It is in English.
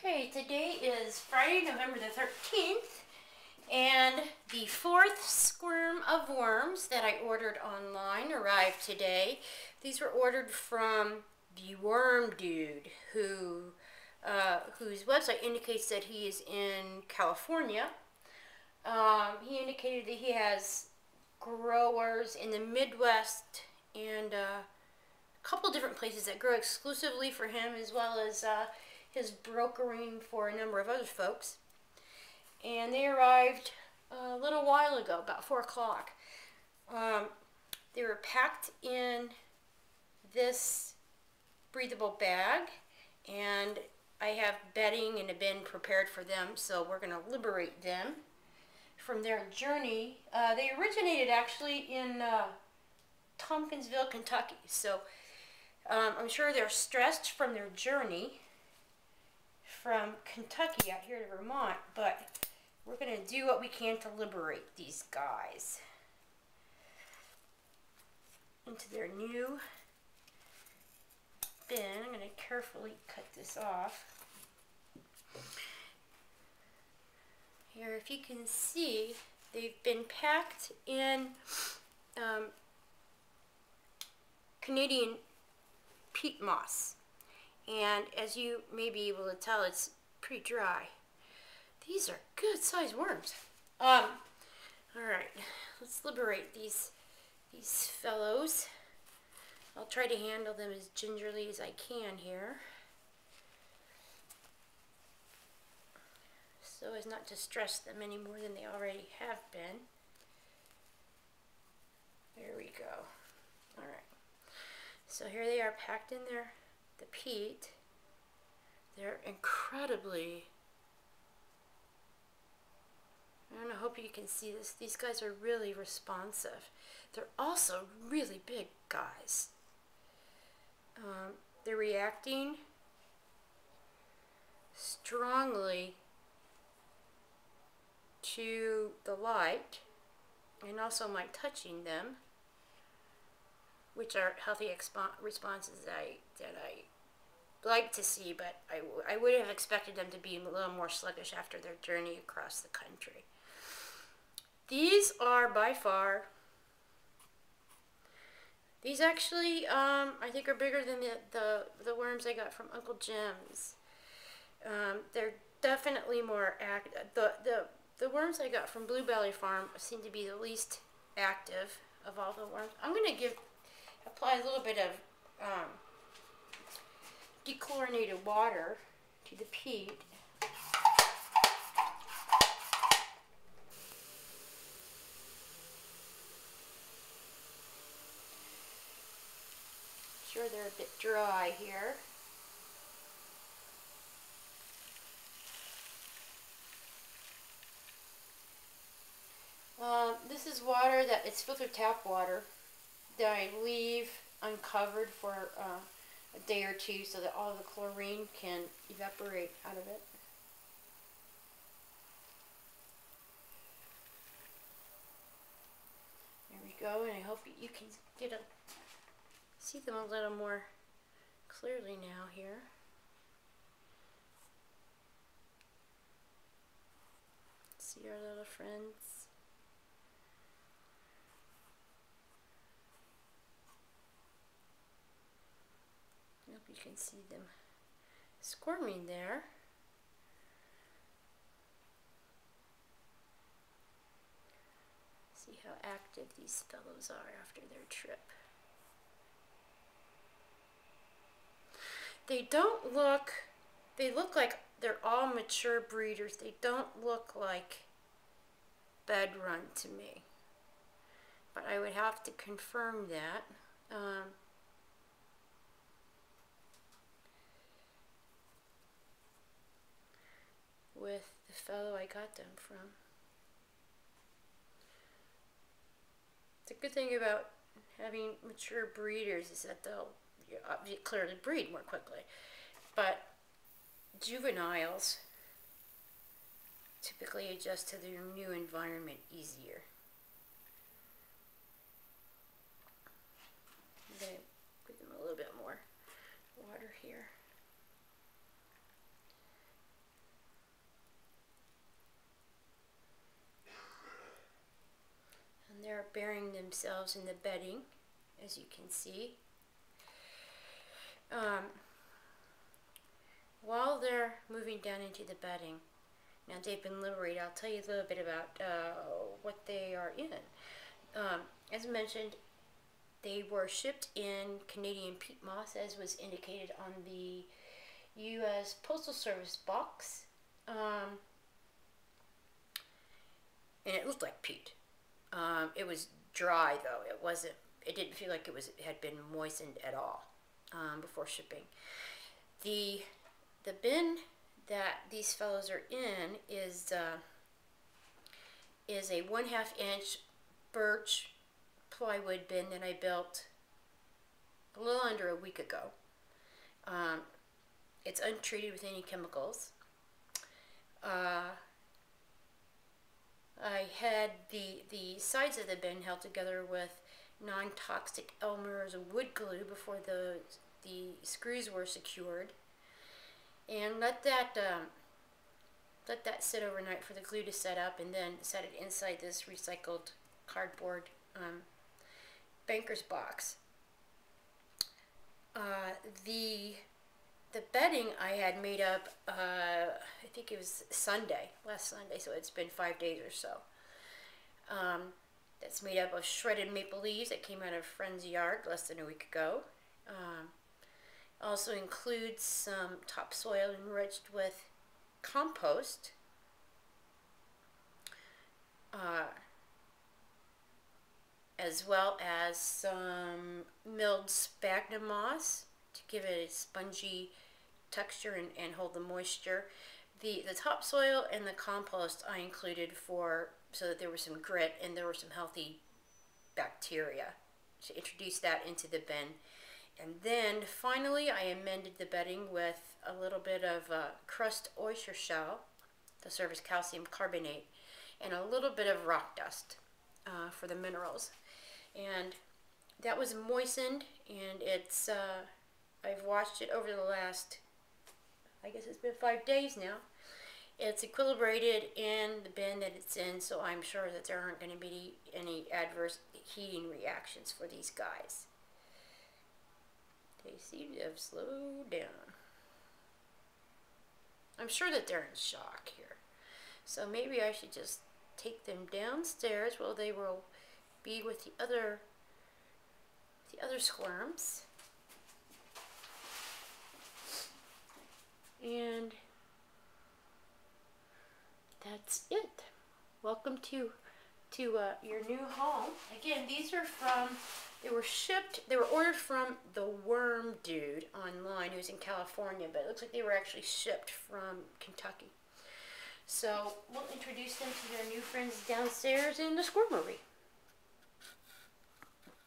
Okay, today is Friday, November the 13th, and the fourth squirm of worms that I ordered online arrived today. These were ordered from the Worm Dude, whose website indicates that he is in California. He indicated that he has growers in the Midwest and a couple different places that grow exclusively for him, as well as his brokering for a number of other folks. And they arrived a little while ago, about 4 o'clock. They were packed in this breathable bag, and I have bedding and a bin prepared for them, so we're going to liberate them from their journey. They originated actually in Tompkinsville, Kentucky, so I'm sure they're stressed from their journey from Kentucky out here to Vermont, but we're going to do what we can to liberate these guys into their new bin. I'm going to carefully cut this off. Here, if you can see, they've been packed in Canadian peat moss, and as you may be able to tell, it's pretty dry. These are good sized worms. All right, let's liberate these fellows. I'll try to handle them as gingerly as I can here, so as not to stress them any more than they already have been. There we go. All right. So here they are packed in the peat. They're incredibly, I hope you can see this. These guys are really responsive. They're also really big guys. They're reacting strongly to the light, and also my touching them, which are healthy responses that I like to see, but I would have expected them to be a little more sluggish after their journey across the country. These are by far, these actually I think are bigger than the worms I got from Uncle Jim's. They're definitely more active. The worms I got from Bluebelly Farm seem to be the least active of all the worms. I'm going to apply a little bit of dechlorinated water to the peat. Sure, they're a bit dry here. This is water it's filtered tap water that I leave uncovered for a day or two so that all the chlorine can evaporate out of it. There we go, and I hope you can see them a little more clearly now here. See our little friends. I hope you can see them squirming there. See how active these fellows are after their trip. They look like they're all mature breeders. They don't look like bed run to me, but I would have to confirm that. With the fellow I got them from. The good thing about having mature breeders is that they'll clearly breed more quickly, but juveniles typically adjust to their new environment easier. I'm going to give them a little bit more water here. burying themselves in the bedding, as you can see. While they're moving down into the bedding, now they've been liberated. I'll tell you a little bit about what they are in. As mentioned, they were shipped in Canadian peat moss, as was indicated on the U.S. Postal Service box. And it looked like peat. It was dry though. It didn't feel like it had been moistened at all before shipping. The bin that these fellows are in is a 1/2 inch birch plywood bin that I built a little under a week ago. It's untreated with any chemicals. I had the sides of the bin held together with non-toxic Elmer's wood glue before the screws were secured, and let that sit overnight for the glue to set up, and then set it inside this recycled cardboard banker's box. The bedding I had made up, I think it was last Sunday, so it's been 5 days or so. That's made up of shredded maple leaves that came out of a friend's yard less than a week ago. Also includes some topsoil enriched with compost. As well as some milled sphagnum moss to give it a spongy texture and hold the moisture. The topsoil and the compost I included so that there was some grit and there were some healthy bacteria, to introduce that into the bin. And then finally I amended the bedding with a little bit of crushed oyster shell to serve as calcium carbonate, and a little bit of rock dust for the minerals. And that was moistened, and it's I've washed it over the last, I guess it's been 5 days now. It's equilibrated in the bin that it's in, so I'm sure that there aren't going to be any adverse heating reactions for these guys. They seem to have slowed down. I'm sure that they're in shock here. So maybe I should just take them downstairs while they will be with the other squirms. And that's it. Welcome to your new home. Again, these are they were ordered from the Worm Dude online, who's in California, but it looks like they were actually shipped from Kentucky. So we'll introduce them to their new friends downstairs in the squirmery.